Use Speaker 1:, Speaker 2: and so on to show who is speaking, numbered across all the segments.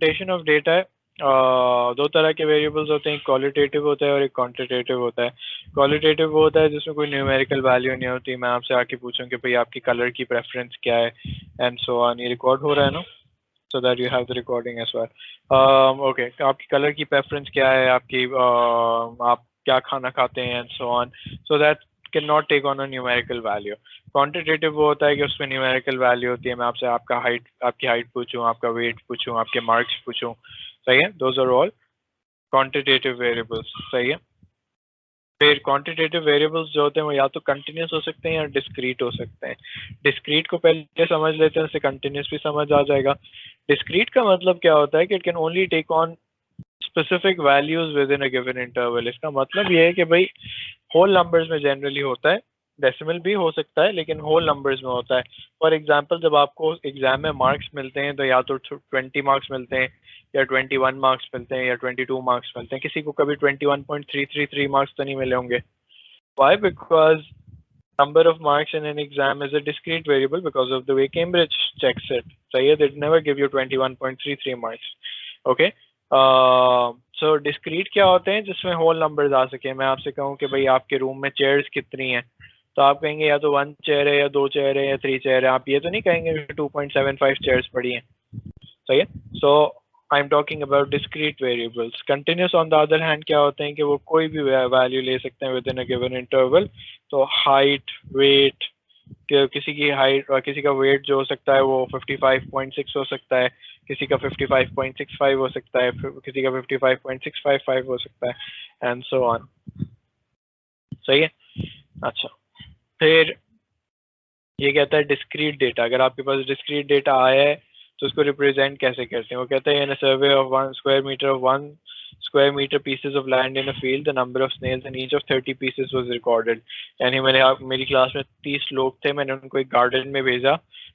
Speaker 1: Representation of data है, दो तरह के वेरिएबल्स होते हैं, क्वालिटेटिव होता है और एक क्वांटिटेटिव होता है। क्वालिटेटिव वो होता है जिसमें कोई न्यूमेरिकल वैल्यू नहीं होती, मैं आपसे आके पूछूं कि भाई आपकी कलर की प्रेफरेंस क्या है एंड सो ऑन। ये रिकॉर्ड हो रहा है ना, so that you have the recording as well. Okay, आपकी कलर की प्रेफरेंस क्या है, आपकी आप क्या खाना खाते हैं and so on, so that can not take on a numerical value. Quantitative वो होता है कि उसमें न्यूमेरिकल वैल्यू होती है, मैं आपसे आपकी हाइट पूछूं, आपका वेट पूछूं, आपके मार्क्स पूछूं, सही है, those are all quantitative variables, सही है। फिर क्वांटिटेटिव वेरिएबल्स जो होते हैं वो या तो कंटिन्यूस हो सकते हैं या डिस्क्रीट हो सकते हैं। डिस्क्रीट को पहले समझ लेते हैं, उससे कंटिन्यूस भी समझ आ जाएगा। डिस्क्रीट का मतलब क्या होता है कि it can only take on specific values within a given interval. इसका मतलब ये है कि भाई होल नंबर्स में जनरली होता है, डेसिमल भी हो सकता है लेकिन होल नंबर्स में होता है। फॉर एग्जांपल जब आपको एग्जाम में मार्क्स मिलते हैं तो या तो 20 मार्क्स मिलते हैं या 21 मार्क्स मिलते हैं या 22 मार्क्स मिलते हैं, किसी को कभी 21.333 मार्क्स तो नहीं मिले होंगे। Why? Because number of marks in an exam is a discrete variable because of the way Cambridge checks it. So yeah, they never give you 21.33 marks. Okay. So discrete क्या होते हैं जिसमें whole numbers आ सके। मैं आपसे कहूँ कि भाई आपके रूम में chairs कितनी हैं, तो आप कहेंगे या तो 1 chair है या 2 chair है या 3 chair है, आप ये तो नहीं कहेंगे 2.75 chairs पड़ी हैं, सही है। So I'm talking about discrete variables. Continuous on the other hand क्या होते हैं कि वो कोई भी वैल्यू ले सकते हैं within a given interval। तो height, weight, किसी की हाइट और किसी का वेट जो हो सकता है वो 55.6 हो सकता है, किसी का 55.65 हो सकता है, किसी का 55.655 हो सकता है एंड सो ऑन, सही है। अच्छा, फिर ये कहता है डिस्क्रीट डेटा। अगर आपके पास डिस्क्रीट डेटा आया है तो उसको रिप्रेजेंट कैसे करते हैं। वो कहते हैं in a survey of 1 square meter of 1 square meter pieces of land in a field, the number of snails in each of 30 pieces was recorded। यानी मेरी क्लास में 30 लोग थे, मैंने उनको एक गार्डन में भेजा,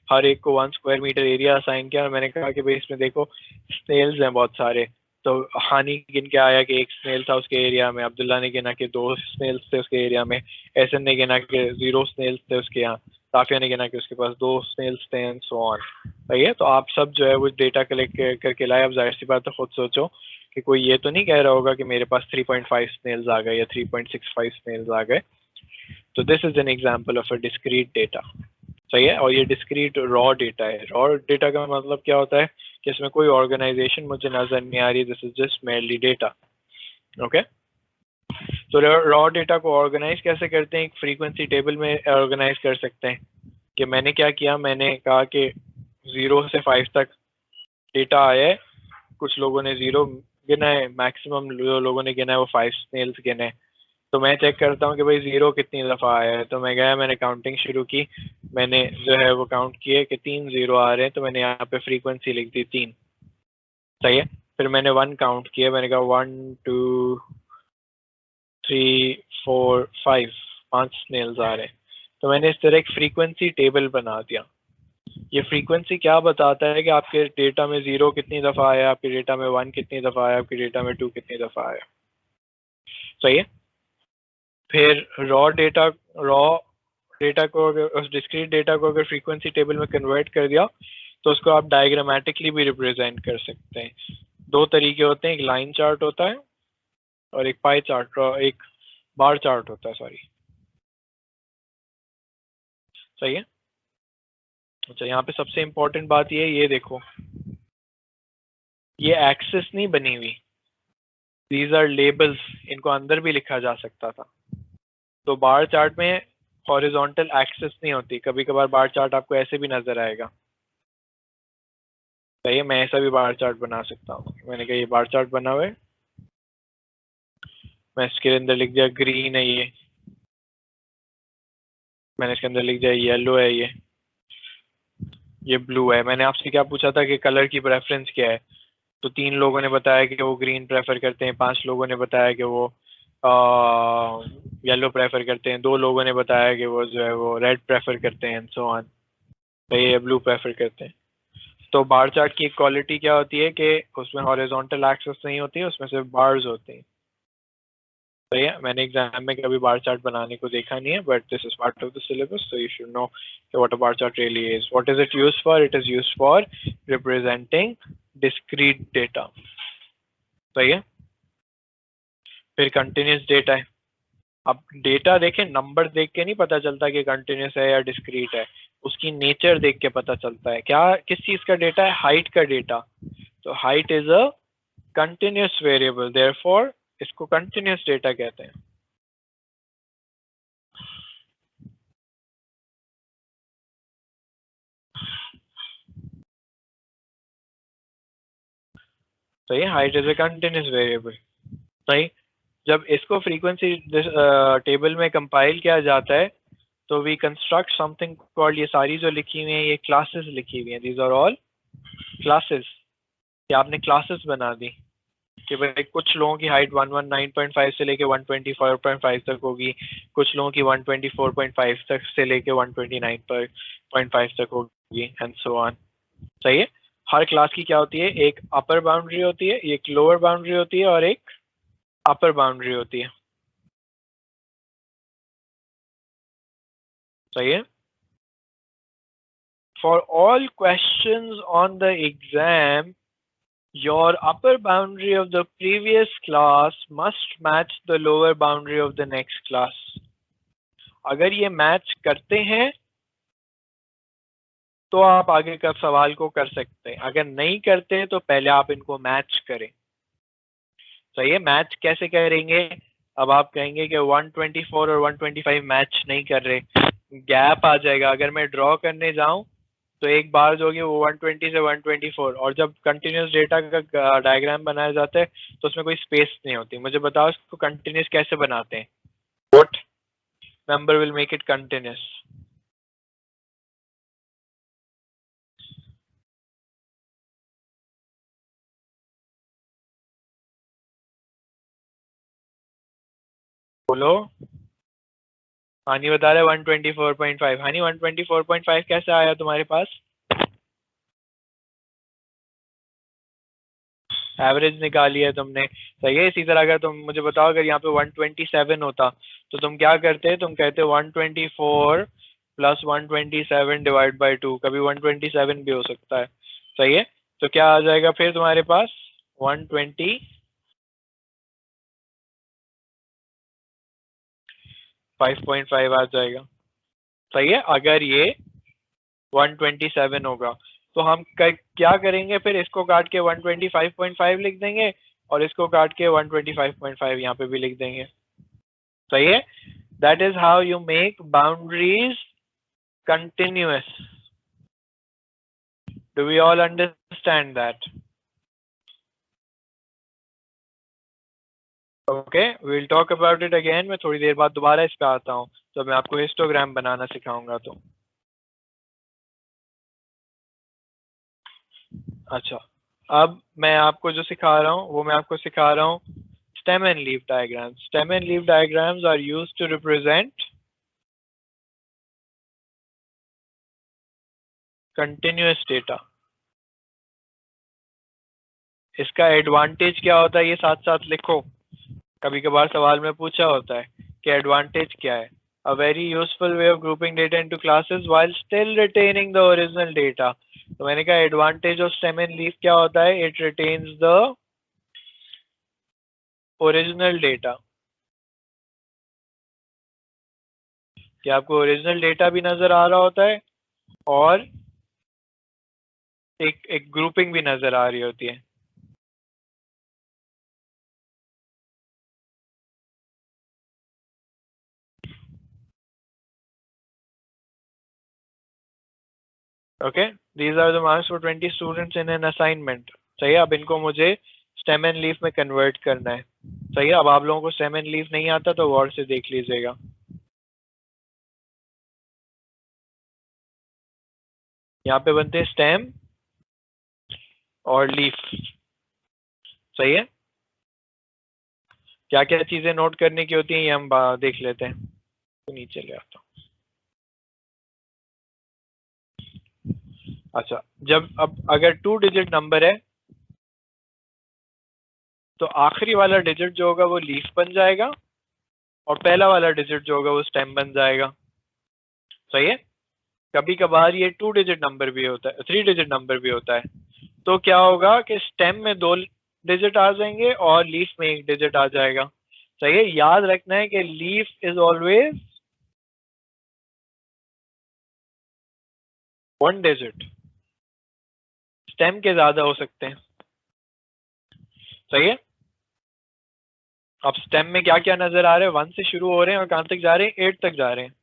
Speaker 1: हर एक को 1 स्क्वायर मीटर एरिया असाइन किया और मैंने कहा कि भाई इसमें देखो स्नेल्स हैं बहुत सारे। तो हानी गिन के आया कि एक स्नेल था उसके एरिया में, अब्दुल्ला ने गिना कि 2 स्नेल्स थे उसके एरिया में, एहसन ने गिना कि 0 स्नेल्स थे उसके यहाँ, ताफिया ने गिना कि उसके पास 2 स्नेल्स थे एंड सो ऑन, सही है। तो आप सब जो है वो डेटा कलेक्ट करके लाए। अब जाहिर सी बात है खुद सोचो कि कोई ये तो नहीं कह रहा होगा कि मेरे पास 3.5 स्नेल्स आ गए या 3.65 स्नेल्स आ गए। तो this is an example of a discrete data, सही है। और ये डिस्क्रीट रॉ डेटा है। रॉ डेटा का मतलब क्या होता है कि इसमें कोई ऑर्गेनाइजेशन मुझे नजर नहीं आ रही, this is just merely data, okay. तो रॉ डेटा को ऑर्गेनाइज कैसे करते हैं, एक फ्रीक्वेंसी टेबल में ऑर्गेनाइज कर सकते हैं। कि मैंने क्या किया, मैंने कहा कि 0 से 5 तक डेटा आया है, कुछ लोगों ने 0 गिना है, मैक्सिमम जो लोगों ने गिना है वो 5 स्नेल्स गिने। तो मैं चेक करता हूँ कि भाई 0 कितनी दफ़ा आया है। तो मैं गया, मैंने काउंटिंग शुरू की, मैंने जो है वो काउंट किए कि 3 0 आ रहे हैं, तो मैंने यहाँ पे फ्रीक्वेंसी लिख दी 3, सही है। फिर मैंने 1 काउंट किया, मैंने कहा 1 2 3 4 5 स्नेल्स आ रहे हैं। तो मैंने इस तरह एक फ्रीक्वेंसी टेबल बना दिया। ये फ्रीक्वेंसी क्या बताता है कि आपके डेटा में 0 कितनी दफ़ा आया, आपके डेटा में 1 कितनी दफ़ा आया, आपके डेटा में 2 कितनी दफ़ा आया, सही है। फिर रॉ डेटा को अगर उस डिस्क्रीट डेटा को अगर फ्रीक्वेंसी टेबल में कन्वर्ट कर दिया तो उसको आप डायग्रामेटिकली भी रिप्रेजेंट कर सकते हैं। 2 तरीके होते हैं, एक लाइन चार्ट होता है और एक पाई चार्ट, एक बार चार्ट होता है, सही है। अच्छा, यहाँ पे सबसे इम्पोर्टेंट बात ये देखो, ये एक्सिस नहीं बनी हुई, दीज आर लेबल्स, इनको अंदर भी लिखा जा सकता था। तो बार चार्ट में हॉरिजॉन्टल एक्सिस नहीं होती, कभी कभार बार चार्ट आपको ऐसे भी नजर आएगा, सही है। मैं ऐसा भी बार चार्ट बना सकता हूँ। मैंने कहा ये बार चार्ट बना हुआ है, मैं इसके अंदर लिख दिया ग्रीन है मैंने इसके अंदर लिख दिया येलो है ये ब्लू है। मैंने आपसे क्या पूछा था कि कलर की प्रेफरेंस क्या है, तो 3 लोगों ने बताया कि वो ग्रीन प्रेफर करते हैं, 5 लोगों ने बताया कि वो येलो प्रेफर करते हैं, 2 लोगों ने बताया कि वो जो है वो रेड प्रेफर करते हैं एंड सो ऑन, तो ये ब्लू प्रेफर करते हैं। तो बार चार्ट की क्वालिटी क्या होती है कि उसमें हॉरिजॉन्टल एक्सेस नहीं होती है, उसमें सिर्फ बार्स होती हैं, तो ये मैंने एग्जाम में कभी बार चार्ट बनाने को देखा नहीं है, but this is part of the syllabus, so you should know what a bar chart really is. What is it used for? It is used for representing discrete data. सही है। फिर continuous data है। अब data देखें, number देख के नहीं पता चलता कि कंटिन्यूस है या डिस्क्रीट है, उसकी नेचर देख के पता चलता है। क्या, किस चीज का डेटा है? हाइट का डेटा। तो height is a continuous variable, therefore इसको कंटिन्यूस डेटा कहते हैं। सही है, height is a continuous variable. सही। जब इसको फ्रीक्वेंसी टेबल में कंपाइल किया जाता है तो वी कंस्ट्रक्ट समथिंग कॉल्ड, ये सारी जो लिखी हुई है ये क्लासेस लिखी हुई हैं, दीज आर ऑल क्लासेस। कि आपने क्लासेस बना दी कि भाई कुछ लोगों की हाइट 119.5 से लेके 124.5 तक होगी, कुछ लोगों की 124.5 तक से लेके 129.5 तक होगी, एंड सो ऑन। सही है। हर क्लास की क्या होती है? एक अपर बाउंड्री होती है, एक लोअर बाउंड्री होती है और एक अपर बाउंड्री होती है। सही है। For all questions on the exam, your upper boundary of the previous class must match the lower boundary of the next class. अगर ये मैच करते हैं तो आप आगे का सवाल को कर सकते हैं, अगर नहीं करते तो पहले आप इनको मैच करें। सही है। मैच कैसे करेंगे? अब आप कहेंगे कि 124 और 125 मैच नहीं कर रहे, गैप आ जाएगा। अगर मैं ड्रॉ करने जाऊं तो एक बार जो होगी वो 120 से 124, और जब कंटिन्यूस डेटा का डायग्राम बनाया जाता है तो उसमें कोई स्पेस नहीं होती। मुझे बताओ इसको कंटिन्यूस कैसे बनाते हैं? What number will make it continuous? बोलो। हानी बता रहे 124.5। हानी 124.5 कैसे आया तुम्हारे पास? एवरेज निकाली है तुमने। सही है। इसी तरह अगर तुम मुझे बताओ अगर यहाँ पे 127 होता तो तुम क्या करते? तुम कहते 124 प्लस 127 डिवाइड बाई 2, कभी 127 भी हो सकता है। सही है। तो क्या आ जाएगा फिर तुम्हारे पास? 125.5 आ जाएगा। सही है। अगर ये 127 होगा तो हम क्या करेंगे फिर? इसको काट के 125.5 लिख देंगे और इसको काट के 125.5 यहाँ पे भी लिख देंगे। सही है। That is how you make boundaries continuous. Do we all understand that? Okay, we'll talk about it again. मैं थोड़ी देर बाद दोबारा इस पे आता हूँ तो मैं आपको हिस्टोग्राम बनाना सिखाऊंगा। तो अच्छा, अब मैं आपको जो सिखा रहा हूँ वो मैं आपको सिखा रहा हूँ stem and leaf diagrams. Stem and leaf diagrams are used to represent continuous data. इसका एडवांटेज क्या होता है ये साथ साथ लिखो, कभी कभार सवाल में पूछा होता है कि एडवांटेज क्या है। A very useful way of grouping data into classes while still retaining the original data. तो मैंने कहा advantage of stem and leaf क्या होता है? It retains the original data. कि आपको ओरिजिनल डेटा भी नजर आ रहा होता है और एक ग्रुपिंग भी नजर आ रही होती है। Okay, these are the marks for 20 students in an assignment. सही है। अब इनको मुझे स्टेम एंड लीफ में कन्वर्ट करना है। सही है। अब आप लोगों को स्टेम एंड लीफ नहीं आता तो गौर से देख लीजिएगा। यहाँ पे बनते हैं स्टेम और लीफ। सही है। क्या क्या चीजें नोट करने की होती हैं ये हम देख लेते हैं। तो नीचे ले आता हूँ। अच्छा, जब अब अगर 2 डिजिट नंबर है तो आखिरी वाला डिजिट जो होगा वो लीफ बन जाएगा और पहला वाला डिजिट जो होगा वो स्टेम बन जाएगा। सही है। कभी कभार ये 2 डिजिट नंबर भी होता है, 3 डिजिट नंबर भी होता है। तो क्या होगा कि स्टेम में 2 डिजिट आ जाएंगे और लीफ में 1 डिजिट आ जाएगा। सही है। याद रखना है कि leaf is always 1 digit, stem के ज्यादा हो सकते हैं। सही है। अब स्टेम में क्या क्या नजर आ रहे हैं, 1 से शुरू हो रहे हैं और कहां तक जा रहे हैं, 8 तक जा रहे हैं।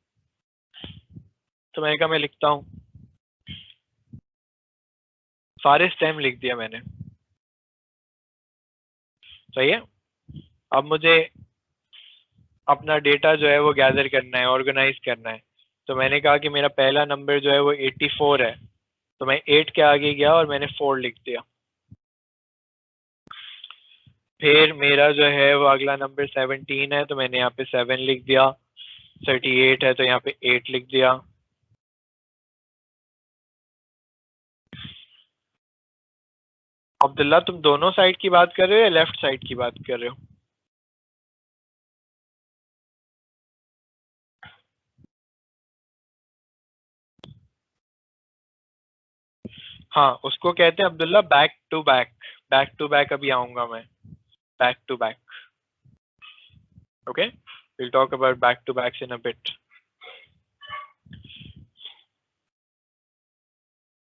Speaker 1: तो मैंने कहा मैं लिखता हूं, सारे स्टेम लिख दिया मैंने। सही है। अब मुझे अपना डेटा जो है वो गैदर करना है, ऑर्गेनाइज करना है। तो मैंने कहा कि मेरा पहला नंबर जो है वो 84 है, तो मैं 8 के आगे गया और मैंने 4 लिख दिया। फिर मेरा जो है वो अगला नंबर 17 है, तो मैंने यहाँ पे 7 लिख दिया। 38 है तो यहाँ पे 8 लिख दिया। अब्दुल्ला तुम दोनों साइड की बात कर रहे हो या लेफ्ट साइड की बात कर रहे हो? हाँ, उसको कहते हैं Abdullah back to back. Back to back अभी आऊंगा मैं, back to back. Okay, we'll talk about back to backs in a bit.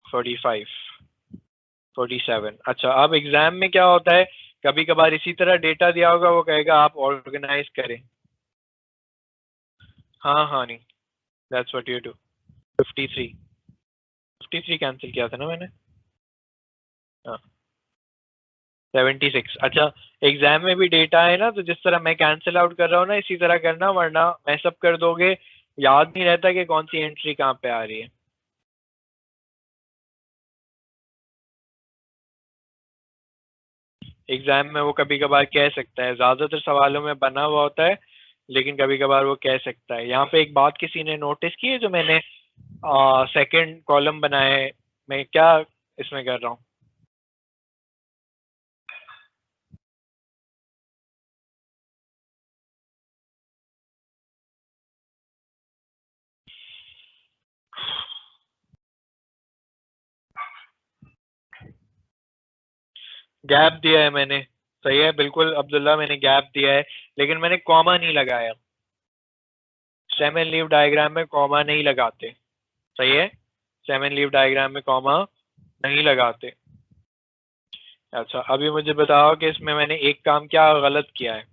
Speaker 1: 45, 47। अच्छा, अब एग्जाम में क्या होता है, कभी कभार इसी तरह डेटा दिया होगा, वो कहेगा आप ऑर्गेनाइज करें। हाँ हाँ, नहीं, that's what you do. 53, 53 cancel किया था ना मैंने। हाँ, 76। अच्छा, एग्जाम में भी डेटा है ना, तो जिस तरह मैं कैंसिल आउट कर रहा हूँ ना, इसी तरह करना, वरना मैसअप कर दोगे, याद नहीं रहता कि कौन सी एंट्री कहाँ पे आ रही है। एग्जाम में वो कभी कभार कह सकता है, ज्यादातर सवालों में बना हुआ होता है, लेकिन कभी कभार वो कह सकता है। यहाँ पे एक बात किसी ने नोटिस की है, जो मैंने सेकंड कॉलम बनाए, मैं क्या इसमें कर रहा हूँ? गैप दिया है मैंने। सही है, बिल्कुल अब्दुल्ला, मैंने गैप दिया है, लेकिन मैंने कॉमा नहीं लगाया। स्टेम एंड लीफ डायग्राम में कॉमा नहीं लगाते। सही है, स्टेम एंड लीफ डायग्राम में कॉमा नहीं लगाते। अच्छा, अभी मुझे बताओ कि इसमें मैंने एक काम क्या गलत किया है।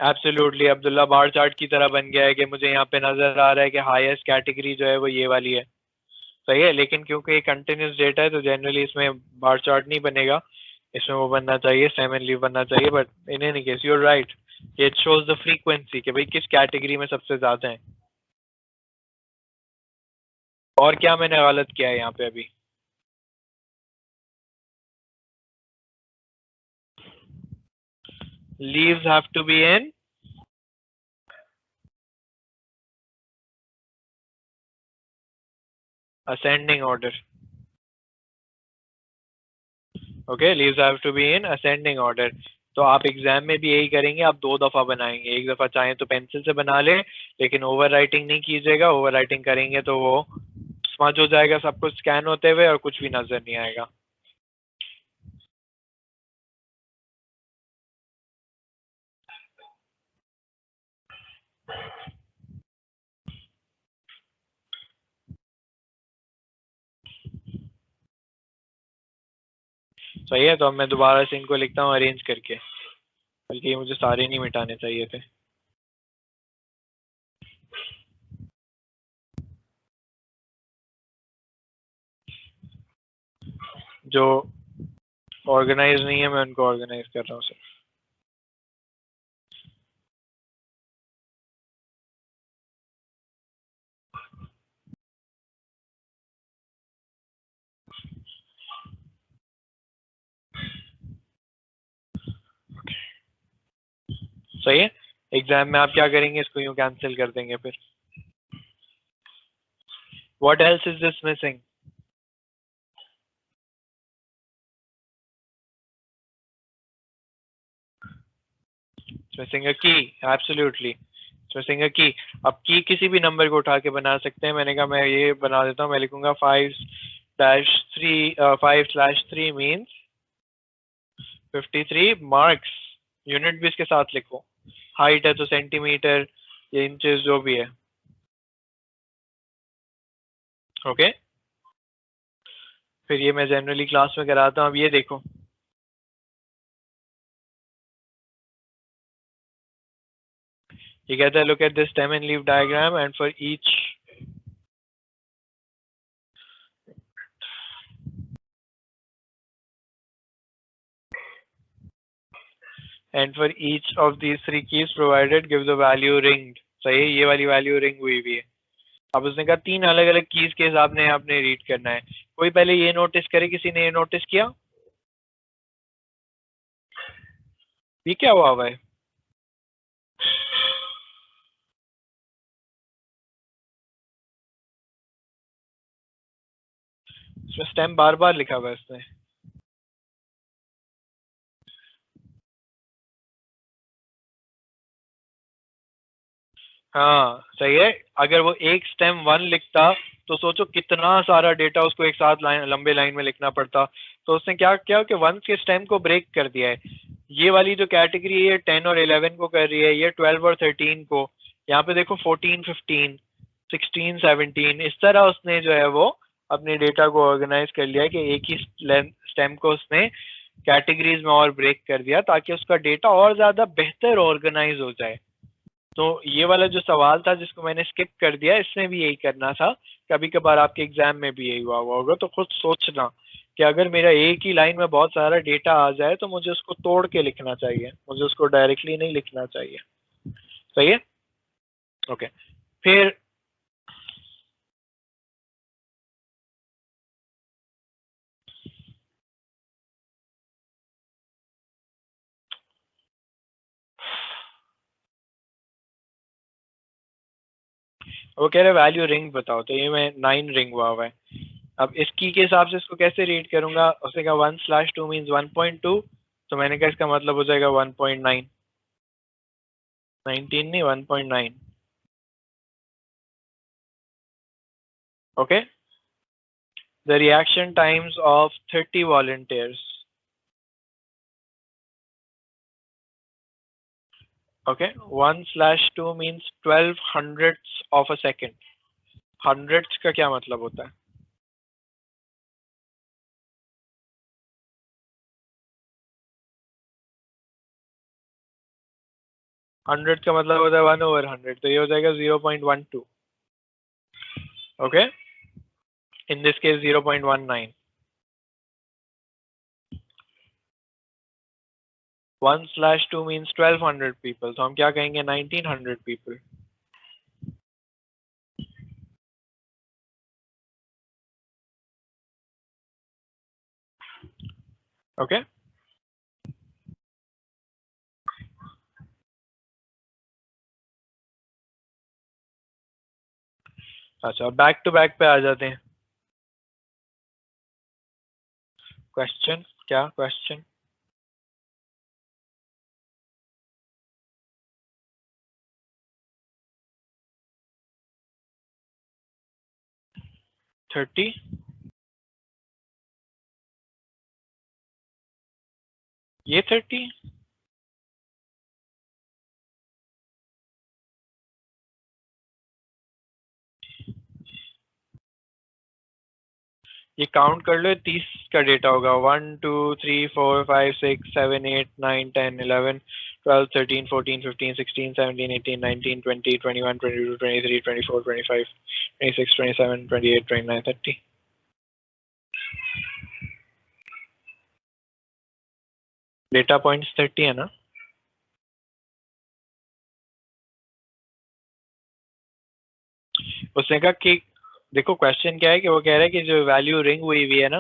Speaker 1: एब्सोल्युटली अब्दुल्ला, बार चार्ट की तरह बन गया है कि मुझे यहाँ पे नजर आ रहा है कि हाईएस्ट कैटेगरी जो है वो ये वाली है। सही है, लेकिन क्योंकि ये कंटिन्यूस डेटा है तो जनरली इसमें बार चार्ट नहीं बनेगा, इसमें वो बनना चाहिए, स्टेम एंड लीफ बनना चाहिए। But in any case you are right, it shows the frequency कि भाई किस कैटेगरी में सबसे ज्यादा है। और क्या मैंने गलत किया है यहाँ पे अभी? Leaves have to be in ascending order. Okay, leaves have to be in ascending order. तो आप एग्जाम में भी यही करेंगे, आप 2 दफा बनाएंगे। एक दफा चाहें तो पेंसिल से बना ले, लेकिन ओवर राइटिंग नहीं कीजिएगा। ओवर राइटिंग करेंगे तो वो स्मज हो जाएगा सब कुछ स्कैन होते हुए और कुछ भी नजर नहीं आएगा। सही है, तो अब मैं दोबारा से इनको लिखता हूँ अरेंज करके, बल्कि ये मुझे सारे नहीं मिटाने चाहिए थे। जो ऑर्गेनाइज नहीं है मैं उनको ऑर्गेनाइज कर रहा हूँ सर। सही है, एग्जाम में आप क्या करेंगे, इसको यूं कैंसिल कर देंगे फिर। What else is this missing? Missing a की, एब्सोल्युटली मिसिंग अ की। अब की किसी भी नंबर को उठा के बना सकते हैं। मैंने कहा मैं ये बना देता हूँ, मैं लिखूंगा 5/3 मीन्स 53 मार्क्स। यूनिट भी इसके साथ लिखो, हाइट है तो सेंटीमीटर या इंचेस जो भी है। ओके, फिर ये मैं जनरली क्लास में कराता हूँ। अब ये देखो, ये कहता है look at this stem and leaf diagram and for each of these three keys provided give the value ringed। सही है, ये वाली वैल्यू रिंग हुई भी है। अब उसने कहा 3 अलग अलग कीज के हिसाब ने आपने रीड करना है। कोई पहले ये नोटिस करे, किसी ने ये नोटिस किया ये क्या हुआ है? इसमें स्टेम बार बार लिखा हुआ है इसमें। हाँ सही है, अगर वो एक स्टेम 1 लिखता तो सोचो कितना सारा डेटा उसको एक साथ लंबे लाइन में लिखना पड़ता। तो उसने क्या किया कि 1 के स्टेम को ब्रेक कर दिया है। ये वाली जो कैटेगरी है 10 और 11 को कर रही है, ये 12 और 13 को। यहाँ पे देखो 14 15 16 17, इस तरह उसने जो है वो अपने डेटा को ऑर्गेनाइज कर लिया कि एक ही स्टेम को उसने कैटेगरीज में और ब्रेक कर दिया ताकि उसका डेटा और ज्यादा बेहतर ऑर्गेनाइज हो जाए। तो ये वाला जो सवाल था जिसको मैंने स्किप कर दिया, इसमें भी यही करना था। कभी कभार आपके एग्जाम में भी यही हुआ होगा, तो खुद सोचना कि अगर मेरा एक ही लाइन में बहुत सारा डेटा आ जाए तो मुझे उसको तोड़ के लिखना चाहिए, मुझे उसको डायरेक्टली नहीं लिखना चाहिए। सही है, ओके। फिर वो कह रहे वैल्यू रिंग बताओ, तो ये मैं 9 रिंग हुआ है। अब इस की के हिसाब से इसको कैसे रीड करूंगा? उसने कहा 1/2 मीन्स 1.2, तो मैंने कहा इसका मतलब हो जाएगा 1.9। 19 नहीं, 1.9। Okay, the reaction times of 30 volunteers. Okay, 1/2 means 12 hundredths of a second। hundredths का क्या मतलब होता है? hundredth का मतलब होता है 1/100, तो ये हो जाएगा 0.12। Okay, in this case 0.19। 1/2 means 1200 people, तो हम क्या कहेंगे 1900 people। ओके, अच्छा बैक टू बैक पे आ जाते हैं। क्वेश्चन क्या? क्वेश्चन 30, ये 30। ये काउंट कर लो, 30 का डेटा होगा। 1 2 3 4 5 6 7 8 9 10 11 12 13 14 15 16 17 18 19 20 21 22 23 24 25 26 27 28 29 30। डेटा पॉइंट्स 30 है ना? उसने कहा कि देखो क्वेश्चन क्या है कि वो कह रहा है कि जो वैल्यू रिंग हुई हुई है ना,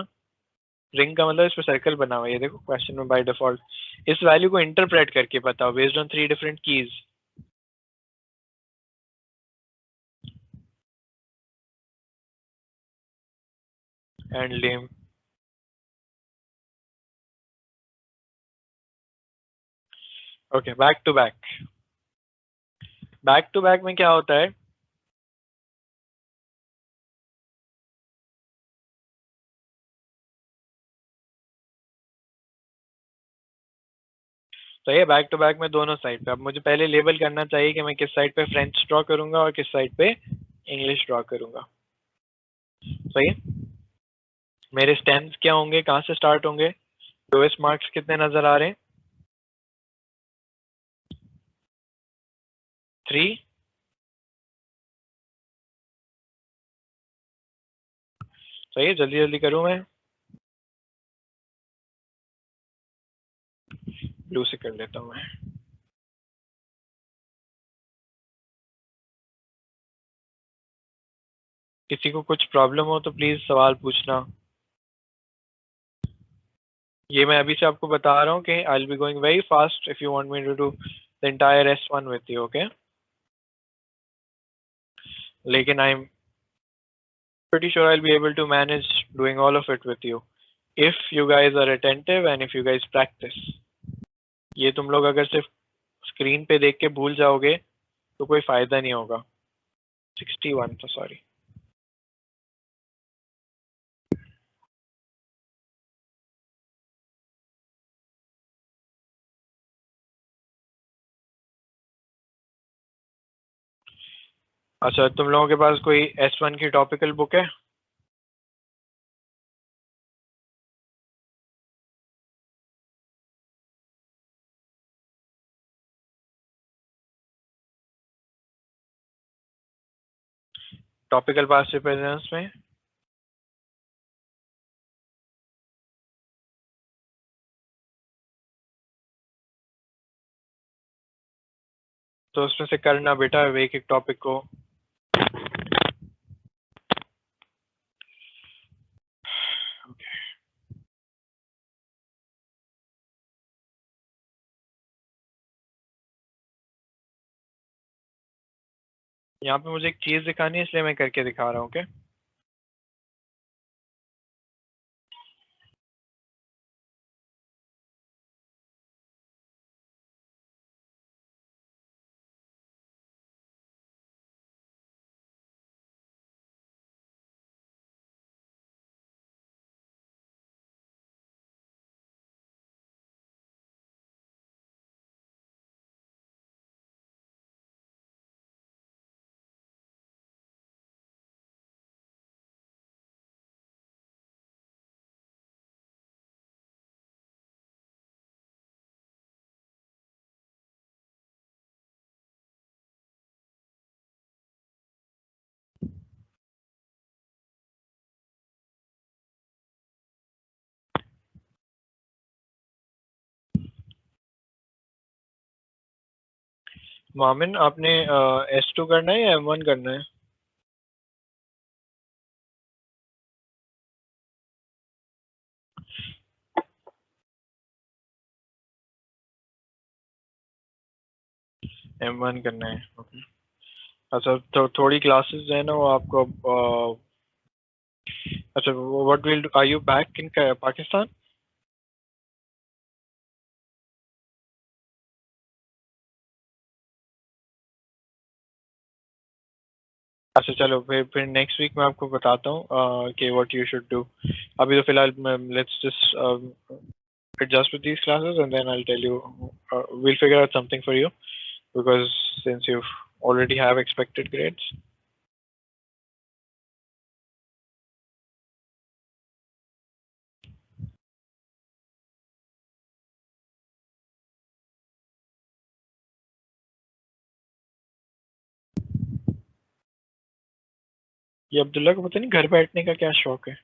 Speaker 1: रिंग का मतलब इस पर सर्कल बना हुआ है। ये देखो क्वेश्चन में बाय डिफॉल्ट इस वैल्यू को इंटरप्रेट करके बताओ based on 3 different keys and lame. Okay, back to back. Back to back में क्या होता है, तो ये बैक टू बैक में दोनों साइड पे, अब मुझे पहले लेबल करना चाहिए कि मैं किस साइड पे फ्रेंच ड्रॉ करूंगा और किस साइड पे इंग्लिश ड्रॉ करूंगा। सही है। मेरे स्टेम्स क्या होंगे, कहाँ से स्टार्ट होंगे, लोएस्ट मार्क्स कितने नजर आ रहे हैं, 3। सही है, जल्दी जल्दी करूँ मैं, ब्लू से कर लेता हूँ मैं। किसी को कुछ प्रॉब्लम हो तो प्लीज सवाल पूछना। ये मैं अभी से आपको बता रहा हूँ कि I will be going very fast if you want me to do the entire S1 with you, okay. लेकिन I am pretty sure I'll be able to manage doing all of it with you if you guys are attentive and if you guys practice. ये तुम लोग अगर सिर्फ screen पे देख के भूल जाओगे तो कोई फायदा नहीं होगा। 61 तो सॉरी। अच्छा, तुम लोगों के पास कोई S1 की टॉपिकल बुक है? टॉपिकल पास्ट प्रेजेंस में तो उसमें से करना बेटा एक एक टॉपिक को। यहाँ पे मुझे एक चीज दिखानी है इसलिए मैं करके दिखा रहा हूँ, ओके। मोमिन, आपने S2 करना है या M1 करना है? M1 करना है, ओके। अच्छा, तो थोड़ी क्लासेस जो है ना वो आपको अच्छा, what will are you back in Pakistan? अच्छा चलो, फिर नेक्स्ट वीक मैं आपको बताता हूँ कि व्हाट यू शुड डू। अभी तो फिलहाल let's just adjust with these classes and then I'll tell you, we'll figure out something for you because since you already have expected grades. ये अब्दुल्ला को पता नहीं घर बैठने का क्या शौक है।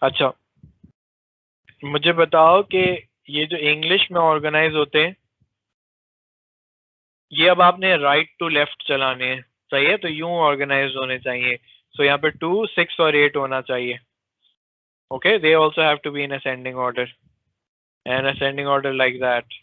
Speaker 1: अच्छा, मुझे बताओ कि ये जो इंग्लिश में ऑर्गेनाइज होते हैं ये अब आपने राइट टू लेफ्ट चलाने हैं, सही है? तो यूं ऑर्गेनाइज होने चाहिए। सो यहाँ पे 2, 6 और 8 होना चाहिए, okay. They also have to be in ascending order, and ascending order like that.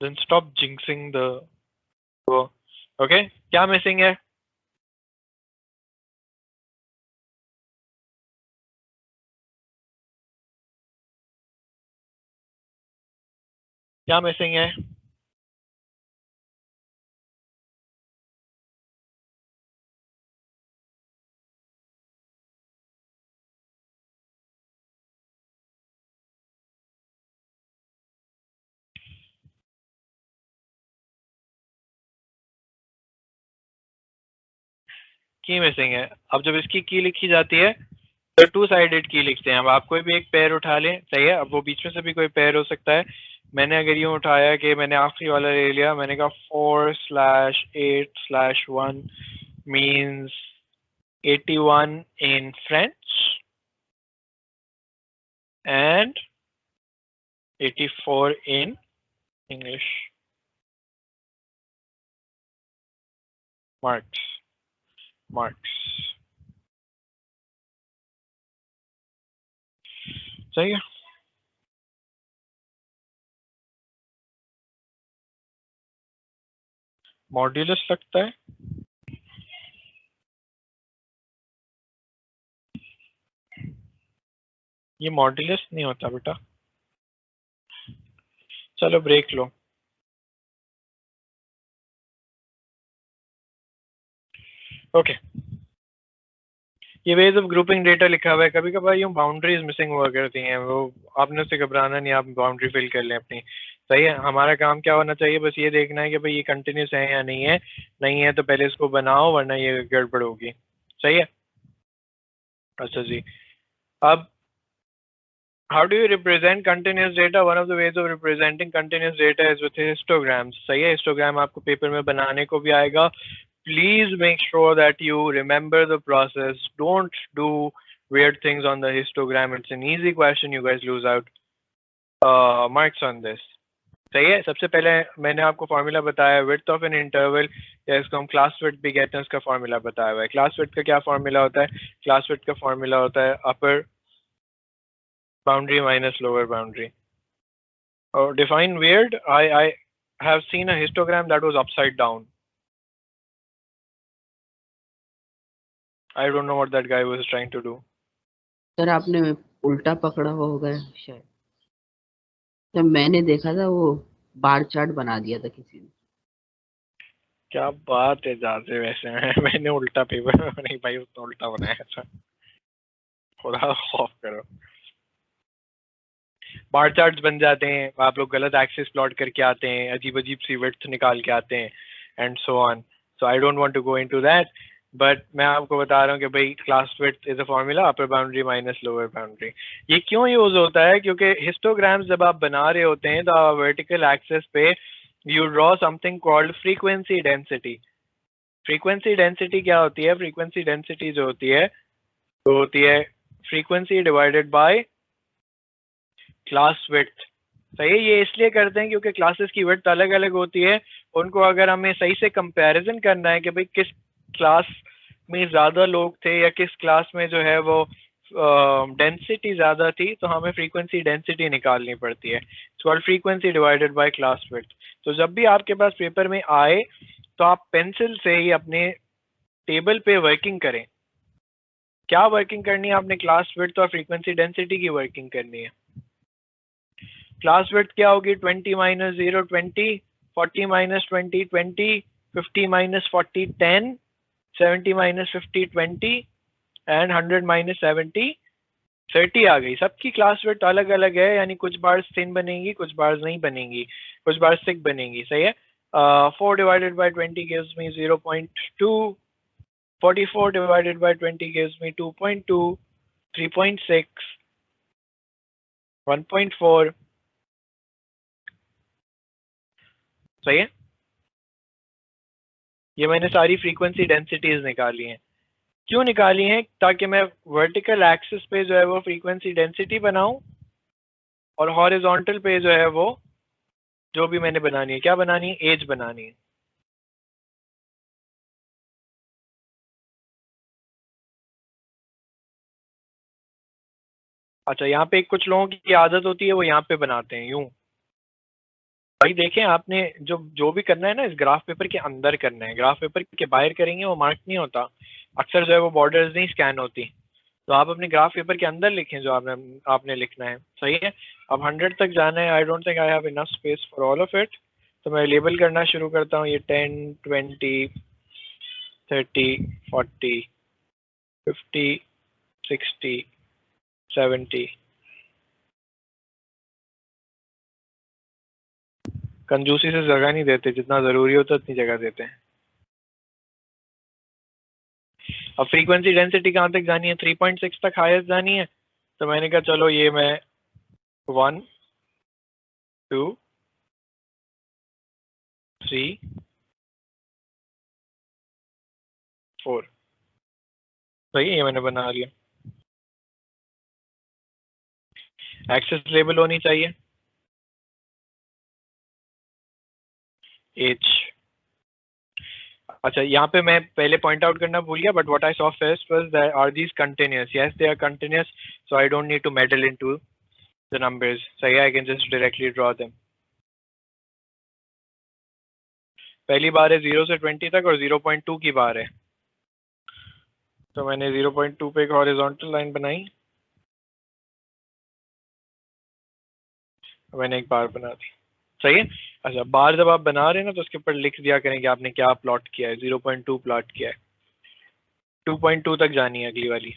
Speaker 1: Then stop jinxing the वो. Okay, क्या मिसिंग है? क्या मिसिंग है? की मिसिंग है. अब जब इसकी की लिखी जाती है तो टू साइडेड की लिखते हैं. अब आप कोई भी एक पेयर उठा लें, सही है. अब वो बीच में से भी कोई पेयर हो सकता है. मैंने अगर यूं उठाया कि मैंने आखिरी वाला ले लिया, मैंने कहा 4/8/1 means 81 in French and 84 in English. Marks. सही है. मॉड्यूलस लगता है. ये मॉड्यूलस नहीं होता बेटा. चलो ब्रेक लो. ओके. ये वेज ऑफ ग्रुपिंग डेटा लिखा हुआ है. कभी कभार यूँ बाउंड्रीज मिसिंग हुआ करती हैं. वो आपने उससे घबराना नहीं, आप बाउंड्री फिल कर लें अपनी. सही है. हमारा काम क्या होना चाहिए, बस ये देखना है कि भाई ये कंटिन्यूस है या नहीं है. नहीं है तो पहले इसको बनाओ, वरना ये गड़बड़ होगी. सही है. अच्छा जी. अब how do you represent continuous data? One of the ways of representing continuous data is with histograms. सही है. histogram आपको पेपर में बनाने को भी आएगा. Please make sure that you remember the process. Don't do weird things on the histogram. It's an easy question. You guys lose out marks on this. सही है. सबसे पहले मैंने आपको फॉर्मूला बताया विड्थ ऑफ एन इंटरवल, या इसको हम क्लास विड्थ भी कहते हैं. उसका फॉर्मूला बताया हुआ है. क्लास विड्थ का क्या फॉर्मूला होता है? क्लास विड्थ का फॉर्मूला होता है अपर boundary minus lower boundary. Or define weird. I have seen a histogram that was upside down. I don't know what that guy was trying to do.
Speaker 2: Sir आपने उल्टा पकड़ा हुआ होगा शायद. जब मैंने देखा था वो बार चार्ट बना दिया था किसी ने.
Speaker 1: क्या बात है जाते. वैसे मैंने उल्टा पेपर नहीं भाई, उसने उल्टा बनाया था. खुदा खौफ करो. बार चार्ट्स बन जाते हैं, आप लोग गलत एक्सिस प्लॉट करके आते हैं, अजीब अजीब सी विड्थ निकाल के आते हैं and so on. So I don't want to go into that. But मैं आपको बता रहा हूँ कि भाई class width is a formula upper boundary minus lower boundary. ये क्यों यूज होता है? क्योंकि हिस्टोग्राम्स जब आप बना रहे होते हैं तो वर्टिकल एक्सिस पे you draw something called frequency density. Frequency density क्या होती है? फ्रीक्वेंसी डेंसिटी जो होती है वो होती है frequency divided by class width. सही है. ये इसलिए करते हैं क्योंकि क्लासेस की विड्थ अलग अलग होती है. उनको अगर हमें सही से कंपैरिजन करना है कि भाई किस क्लास में ज़्यादा लोग थे या किस क्लास में जो है वो डेंसिटी ज़्यादा थी, तो हमें फ्रीक्वेंसी डेंसिटी निकालनी पड़ती है. It's called frequency divided by class width. तो जब भी आपके पास पेपर में आए तो आप पेंसिल से ही अपने टेबल पे वर्किंग करें. क्या वर्किंग करनी है आपने? क्लास विड्थ और फ्रीक्वेंसी डेंसिटी की वर्किंग करनी है. क्लास विड्थ क्या होगी? 20 minus 0 20, 40 minus 20 20, 50 minus 40 10, 70 minus 50 20 and 100 minus 70 30 आ गई. सबकी क्लास विड्थ अलग अलग है, यानी कुछ बार थिन बनेंगी, कुछ बार नहीं बनेंगी, कुछ बार थिक बनेंगी. सही है. 4 divided by 20 gives me 0.2. 44 divided by 20 gives me 2.2, 3.6, 1.4. सही है. ये मैंने सारी फ्रीक्वेंसी डेंसिटीज निकाली हैं. क्यों निकाली हैं? ताकि मैं वर्टिकल एक्सिस पे जो है वो फ्रीक्वेंसी डेंसिटी बनाऊं और हॉरिजॉन्टल पे जो है वो जो भी मैंने बनानी है. क्या बनानी है? एज बनानी है. अच्छा, यहाँ पे कुछ लोगों की आदत होती है वो यहाँ पे बनाते हैं यूं. भाई देखें, आपने जो जो भी करना है ना, इस ग्राफ पेपर के अंदर करना है, ग्राफ पेपर के बाहर करेंगे वो मार्क नहीं होता, अक्सर जो है वो बॉर्डर्स नहीं स्कैन होती। तो आप अपने ग्राफ पेपर के अंदर लिखें जो आपने आपने लिखना है, सही है। अब 100 तक जाना है, I don't think I have enough space for all of it, तो मैं लेबल करना शुरू करता हूँ। ये 10, 20, 30, 40, 50, 60, 70। कंजूसी से जगह नहीं देते, जितना जरूरी होता है उतनी जगह देते हैं। अब फ्रीक्वेंसी डेंसिटी कहाँ तक जानी है? 3.6 तक हाईएस्ट जानी है। तो मैंने कहा चलो ये मैं 1, 2, 3, 4, सही है, ये मैंने बना लिया। एक्सेस लेबल होनी चाहिए एच। अच्छा, यहाँ पे मैं पहले पॉइंट आउट करना भूल गया, but what I saw first was that are these continuous? Yes they are continuous, so I don't need to meddle into the numbers, सही है, I can just directly draw them. पहली बार है 0 से 20 तक और 0.2 की बार है, तो मैंने 0.2 पे एक हॉरिजॉन्टल लाइन बनाई, मैंने एक बार बना दी, सही है। अच्छा, बार जब आप बना रहे हैं ना तो उसके ऊपर लिख दिया करें कि आपने क्या प्लॉट किया है। 0.2 प्लॉट किया है, 2.2 तक जानी है अगली वाली।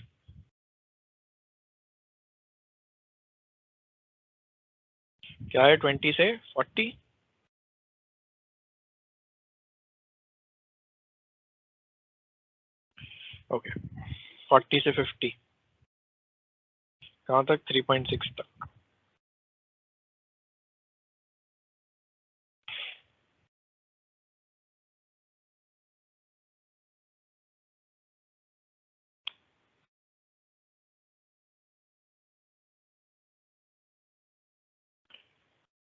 Speaker 1: क्या है 20 से 40? ओके, 40 से 50 कहाँ तक? 3.6 तक।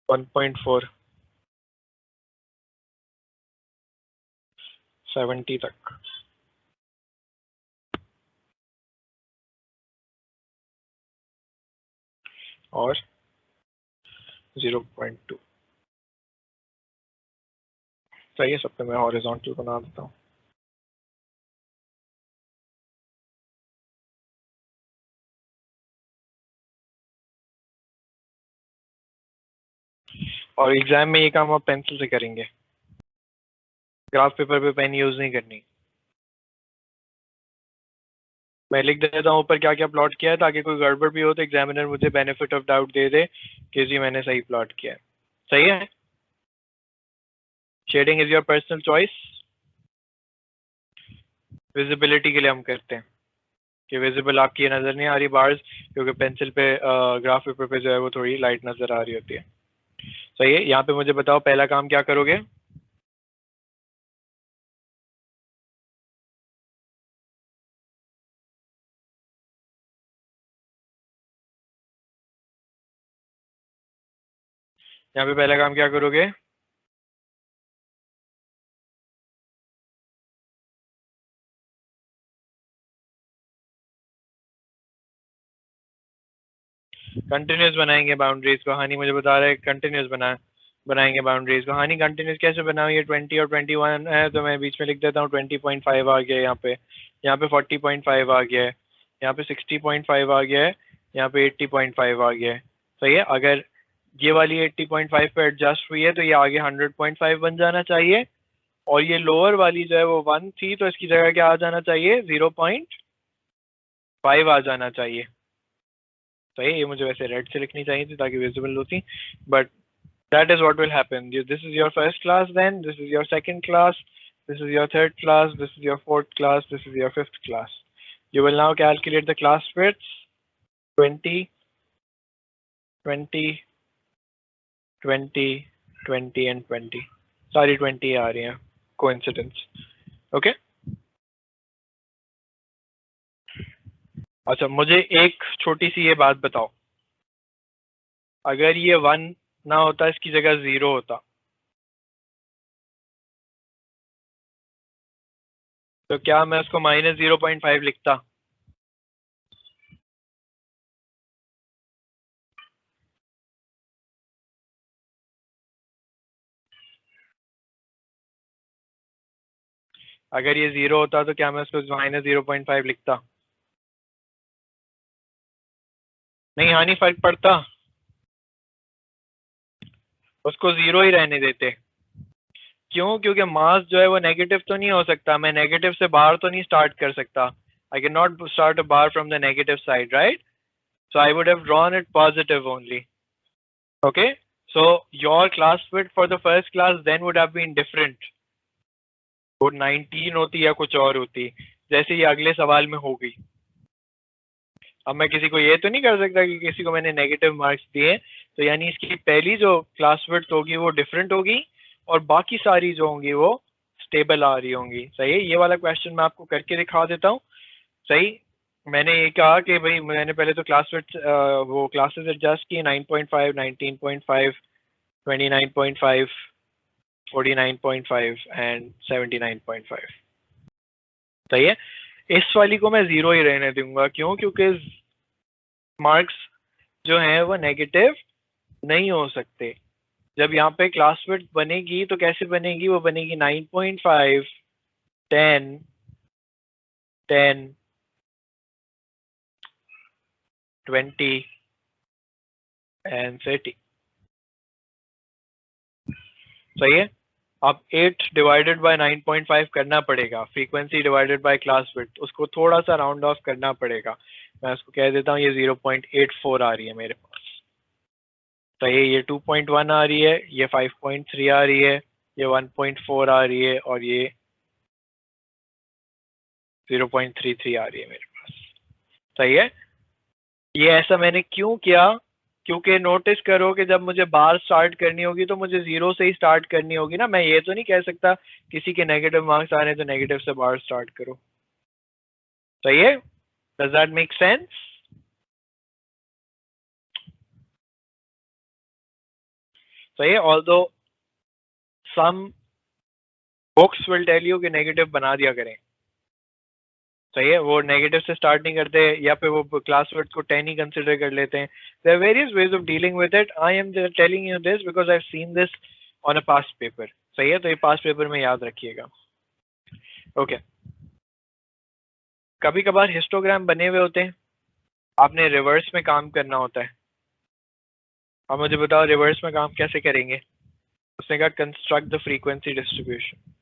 Speaker 1: वन पॉइंट फोर 70 तक। और 0.2, सही है। सब पे मैं हॉरिजॉन्टल बना देता हूँ। और एग्जाम में ये काम आप पेंसिल से करेंगे, ग्राफ पेपर पे पेन यूज नहीं करनी। मैं लिख देता हूँ ऊपर क्या क्या प्लॉट किया है, ताकि कोई गड़बड़ भी हो तो एग्जामिनर मुझे बेनिफिट ऑफ डाउट दे दे कि जी मैंने सही प्लॉट किया है, सही है। Shading is your personal choice. Visibility के लिए हम करते हैं कि विजिबल आपकी ये नज़र नहीं आ रही बार्स, क्योंकि पेंसिल पे ग्राफ पेपर पे जो है वो थोड़ी लाइट नज़र आ रही होती है, सही है। यहाँ पे मुझे बताओ पहला काम क्या करोगे? यहाँ पे पहला काम क्या करोगे? कंटिन्यूस बनाएंगे बाउंड्रीज को। हानि मुझे बता रहा है कंटिन्यूस बनाएंगे बाउंड्रीज को। हानि कंटिन्यूस कैसे बनाऊं? ये 20 और 21 है, तो मैं बीच में लिख देता हूँ 20.5 आ गया यहाँ पे 40.5 आ गया है, यहाँ पे 60.5 आ गया है, यहाँ पे 80.5 आ गया है, सही है। अगर ये वाली 80.5 पे एडजस्ट हुई है तो ये आगे 100.5 बन जाना चाहिए, और ये लोअर वाली जो है वो 1 थी, तो इसकी जगह क्या आ जाना चाहिए? 0.5 आ जाना चाहिए, सही है। ये मुझे वैसे रेड से लिखनी चाहिए थी ताकि विजिबल होती, but that is what will happen. This is your first class, then this is your second class, this is your third class, this is your fourth class, this is your fifth class. You will now calculate the class widths: 20, 20, 20, 20 and 20. सारी 20 आ रही हैं, coincidence. Okay? अच्छा, मुझे एक छोटी सी ये बात बताओ, अगर ये 1 ना होता, इसकी जगह 0 होता, तो क्या मैं उसको -0.5 लिखता? अगर ये 0 होता तो क्या मैं उसको -0.5 लिखता? नहीं, हाँ नहीं फर्क पड़ता, उसको 0 ही रहने देते। क्यों? क्योंकि मास जो है वो नेगेटिव तो नहीं हो सकता, मैं नेगेटिव से बार तो नहीं स्टार्ट कर सकता। I can not start a bar from the negative side, right? So I would have drawn it positive only. Okay, so your class width for the first class then would have been different. वो 19 होती या कुछ और होती, जैसे ये अगले सवाल में होगी। अब मैं किसी को ये तो नहीं कर सकता कि किसी को मैंने नेगेटिव मार्क्स दिए, तो यानी इसकी पहली जो क्लास विड्थ होगी वो डिफरेंट होगी और बाकी सारी जो होंगी वो स्टेबल आ रही होंगी। सही है, ये वाला क्वेश्चन मैं आपको करके दिखा देता हूँ। सही, मैंने ये कहा कि भाई मैंने पहले तो क्लास विड्थ वो क्लासेस एडजस्ट की 9.5, 19.5, 29.5, 49.5 एंड 79.5। सही है, इस वाली को मैं 0 ही रहने दूंगा। क्यों? क्योंकि मार्क्स जो है वो नेगेटिव नहीं हो सकते। जब यहाँ पे क्लास विड्थ बनेगी तो कैसे बनेगी? वो बनेगी 9.5, 10, 10, 20 एंड 30। सही है, अब 8 डिवाइडेड बाय 9.5 करना पड़ेगा, frequency divided by class width, उसको थोड़ा सा राउंड ऑफ करना पड़ेगा। मैं उसको कह देता हूँ ये 0.84 आ रही है मेरे पास। तो ये 2.1 आ रही है, ये 5.3 आ रही है, ये 1.4 आ रही है और ये 0.33 आ रही है मेरे पास। सही है, ये ऐसा मैंने क्यों किया? क्योंकि नोटिस करो कि जब मुझे बार स्टार्ट करनी होगी तो मुझे 0 से ही स्टार्ट करनी होगी ना। मैं ये तो नहीं कह सकता किसी के नेगेटिव मार्क्स आ रहे हैं तो नेगेटिव से बार स्टार्ट करो। सही है, डज दैट मेक सेंस? सही है, although some books will tell you कि नेगेटिव बना दिया करें। सही है, वो नेगेटिव से स्टार्ट नहीं करते या फिर वो क्लास वर्ड्स को 10 ही कंसिडर कर लेते हैं। There are various ways of dealing with it. I am telling you this because I have seen this on a past paper. सही है, तो ये पास्ट पेपर में याद रखिएगा। ओके, कभी कभार हिस्टोग्राम बने हुए होते हैं, आपने रिवर्स में काम करना होता है। अब मुझे बताओ रिवर्स में काम कैसे करेंगे? उसने कहा कंस्ट्रक्ट द फ्रीक्वेंसी डिस्ट्रीब्यूशन।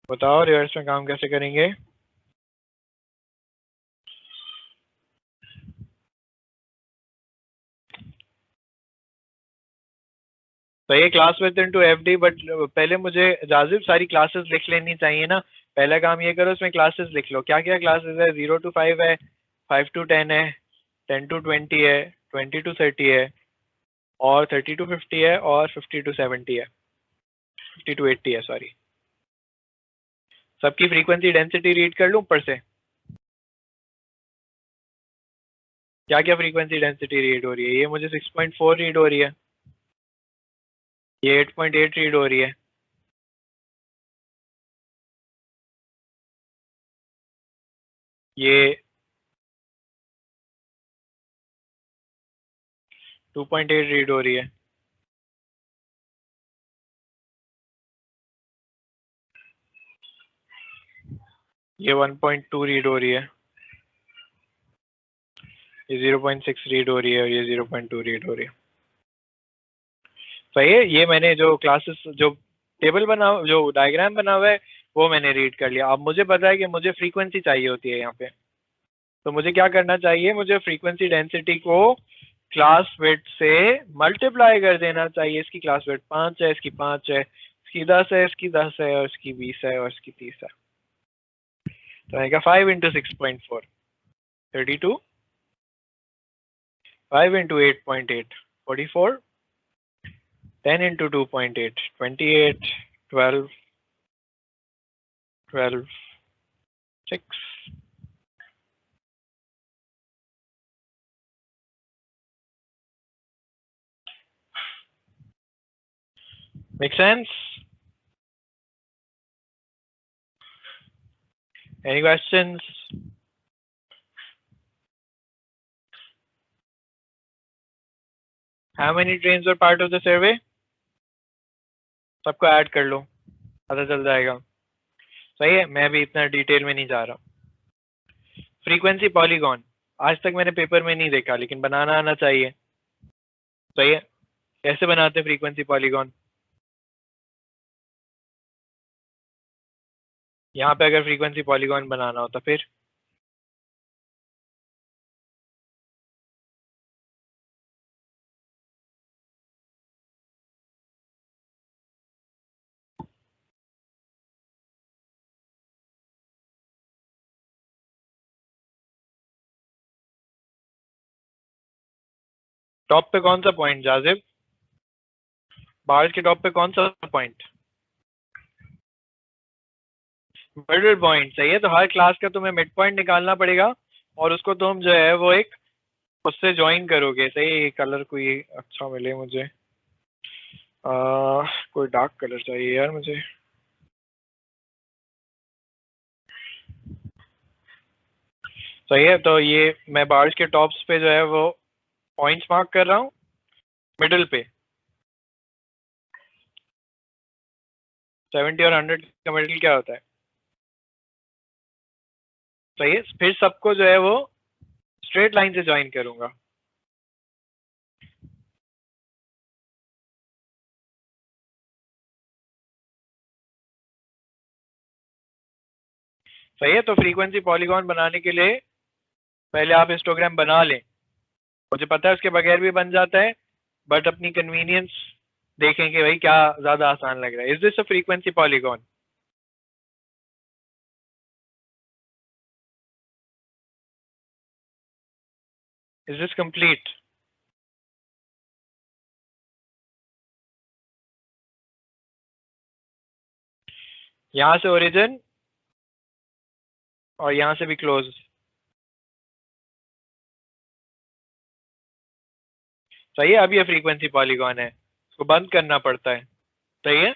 Speaker 1: बताओ रिवर्स में काम कैसे करेंगे? तो ये class with into FD, but पहले मुझे जाजिब सारी क्लासेस लिख लेनी चाहिए ना। पहला काम ये करो, उसमें क्लासेस लिख लो। क्या क्या क्लासेस है? 0 to 5 है, 5 to 10 है, 10 to 20 है, 20 to 30 है और 30 to 50 है और 50 to 70 है, 50 to 80 है सॉरी। सबकी फ्रीक्वेंसी डेंसिटी रीड कर लूं ऊपर से? क्या क्या फ्रीक्वेंसी डेंसिटी रीड हो रही है? ये मुझे 6.4 रीड हो रही है, ये 8.8 रीड हो रही है, ये 2.8 रीड हो रही है, ये 1.2 रीड हो रही है, ये 0.6 रीड हो रही है और ये 0.2 रीड हो रही है। सही है, ये मैंने जो क्लासेस जो टेबल बना जो डायग्राम बना हुआ है वो मैंने रीड कर लिया। अब मुझे पता है कि मुझे फ्रीक्वेंसी चाहिए होती है यहाँ पे, तो मुझे क्या करना चाहिए? मुझे फ्रीक्वेंसी डेंसिटी को क्लास विड्थ से मल्टीप्लाई कर देना चाहिए। इसकी क्लास विड्थ 5 है, इसकी 5 है, इसकी 10 है, इसकी 10 है और इसकी 20 है और इसकी 30 है। तो आएगा 5 into 6.4 32, 5 into 8.8 44, 10 into 2.8 28, 12, 12, 6। Make sense? Any questions? How many trains were part of the survey? सबको ऐड कर लो, पता चल जाएगा। सही है, मैं भी इतना डिटेल में नहीं जा रहा। फ्रीक्वेंसी पॉलीगॉन आज तक मैंने पेपर में नहीं देखा, लेकिन बनाना आना चाहिए। सही है, कैसे बनाते हैं फ्रीक्वेंसी पॉलीगॉन? यहाँ पे अगर फ्रीक्वेंसी पॉलीगॉन बनाना हो तो फिर टॉप पे कौन सा पॉइंट जाजिब? बार्स के टॉप पे कौन सा पॉइंट? Middle point. सही है, तो हर क्लास का तुम्हें मिड पॉइंट निकालना पड़ेगा और उसको तुम जो है वो एक उससे ज्वाइन करोगे। सही, कलर कोई अच्छा मिले मुझे, कोई डार्क कलर चाहिए यार मुझे। सही है, तो ये मैं बार्स के टॉप्स पे जो है वो पॉइंट्स मार्क कर रहा हूँ। मिडिल पे 70 और 100 का मिडिल क्या होता है? सही है, फिर सबको जो है वो स्ट्रेट लाइन से ज्वाइन करूंगा। सही है, तो फ्रीक्वेंसी पॉलीगॉन बनाने के लिए पहले आप हिस्टोग्राम बना लें। मुझे पता है उसके बगैर भी बन जाता है, बट अपनी कन्वीनियंस देखेंगे भाई क्या ज्यादा आसान लग रहा है। Is this a frequency polygon? Is this complete? यहां से ओरिजिन और यहां से भी क्लोज। सही है, अब ये फ्रीक्वेंसी पॉलीगॉन है, इसको बंद करना पड़ता है। सही है,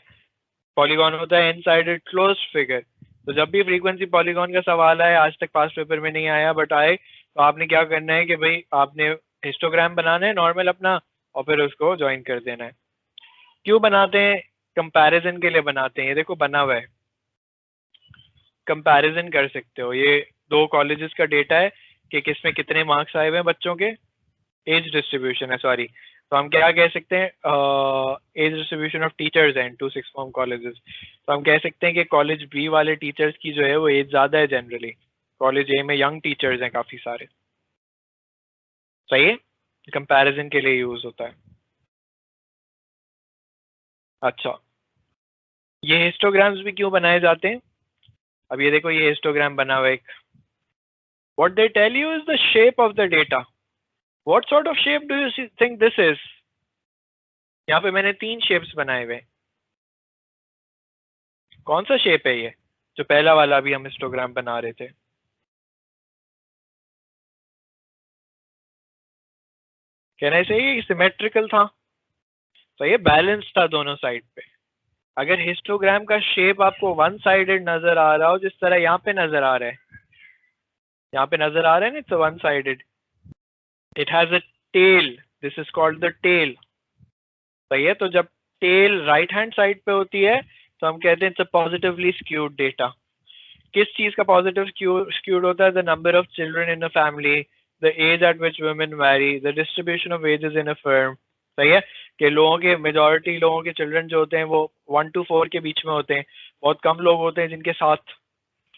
Speaker 1: पॉलीगॉन होता है इनसाइडेड क्लोज्ड फिगर। तो जब भी फ्रीक्वेंसी पॉलीगॉन का सवाल आए, आज तक पास पेपर में नहीं आया बट आए, तो आपने क्या करना है कि भाई आपने हिस्टोग्राम बनाना है नॉर्मल अपना, और फिर उसको ज्वाइन कर देना है। क्यों बनाते हैं? कंपैरिजन के लिए बनाते हैं। ये देखो बना हुआ है, कंपैरिजन कर सकते हो। ये दो कॉलेजेस का डेटा है कि किसमें कितने मार्क्स आए हुए हैं बच्चों के। एज डिस्ट्रीब्यूशन है, सॉरी। तो हम क्या कह सकते हैं, एज डिस्ट्रीब्यूशन ऑफ टीचर्स हैं टू सिक्स फॉर्म कॉलेजेस। तो हम कह सकते हैं कि कॉलेज बी वाले टीचर्स की जो है वो एज ज़्यादा है जनरली। कॉलेज ए में यंग टीचर्स हैं काफ़ी सारे। सही है, कंपैरिजन के लिए यूज़ होता है। अच्छा, ये हिस्टोग्राम्स भी क्यों बनाए जाते हैं? अब ये देखो, ये हिस्टोग्राम बना हुआ है एक। What they tell you is the shape of the data. What sort of shape do you think this is? यहाँ पे मैंने 3 शेप्स बनाए हुए। कौन सा शेप है ये जो पहला वाला अभी हम हिस्टोग्राम बना रहे थे? कहना है सही, सिमेट्रिकल था। तो ये बैलेंस था दोनों साइड पे। अगर हिस्टोग्राम का शेप आपको वन साइडेड नजर आ रहा हो, जिस तरह यहाँ पे नजर आ रहा है, यहाँ पे नजर आ रहा है ना, it's one sided, it has a tail, this is called the tail. सही है, तो जब टेल राइट हैंड साइड पे होती है तो हम कहते हैं it's a positively skewed data. किस चीज का पॉजिटिव स्क्यूड होता है? The number of children in a family, the age at which women marry, the distribution of ages in a firm. सही है, कि लोगों के मेजॉरिटी लोगों के चिल्ड्रन जो होते हैं वो 1 to 4 के बीच में होते हैं। बहुत कम लोग होते हैं जिनके 7,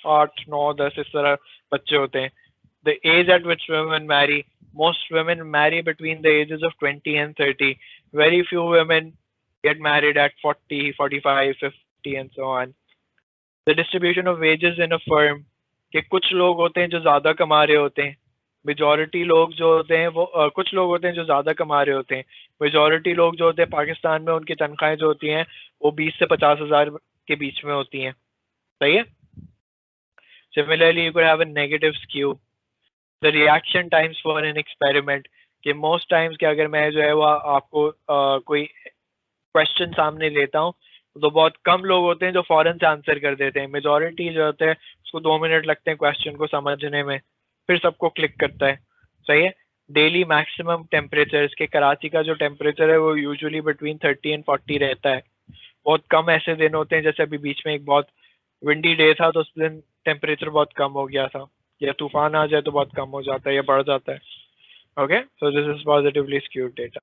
Speaker 1: 8, 9, 10 इस तरह बच्चे होते हैं। The age at which women marry, most women marry between the ages of 20 and 30. Very few women get married at 40, 45, 50 and so on. The distribution of wages in a firm, कि कुछ लोग होते हैं जो ज़्यादा कमा रहे होते हैं। मेजॉरिटी लोग जो होते हैं वो कुछ लोग होते हैं जो ज़्यादा कमा रहे होते हैं। मेजॉरिटी लोग जो होते हैं पाकिस्तान में, उनकी तनख्वाहें जो होती हैं वो 20 से 50 हज़ार के बीच में होती हैं। सही है, similarly you could have a negative skew. The reaction times for an experiment, कि मोस्ट टाइम्स कि अगर मैं जो है वो आपको कोई क्वेश्चन सामने लेता हूँ तो बहुत कम लोग होते हैं जो फौरन से आंसर कर देते हैं। मेजोरिटी जो होते हैं उसको 2 मिनट लगते हैं क्वेश्चन को समझने में, फिर सबको क्लिक करता है। सही है। डेली मैक्सिमम टेम्परेचर्स के, कराची का जो टेम्परेचर है वो यूजुअली बिटवीन 30 एंड 40 रहता है। बहुत कम ऐसे दिन होते हैं, जैसे अभी बीच में एक बहुत विंडी डे था तो उस दिन टेम्परेचर बहुत कम हो गया था, या तूफान आ जाए तो बहुत कम हो जाता है या बढ़ जाता है। Okay, so this is positively skewed data.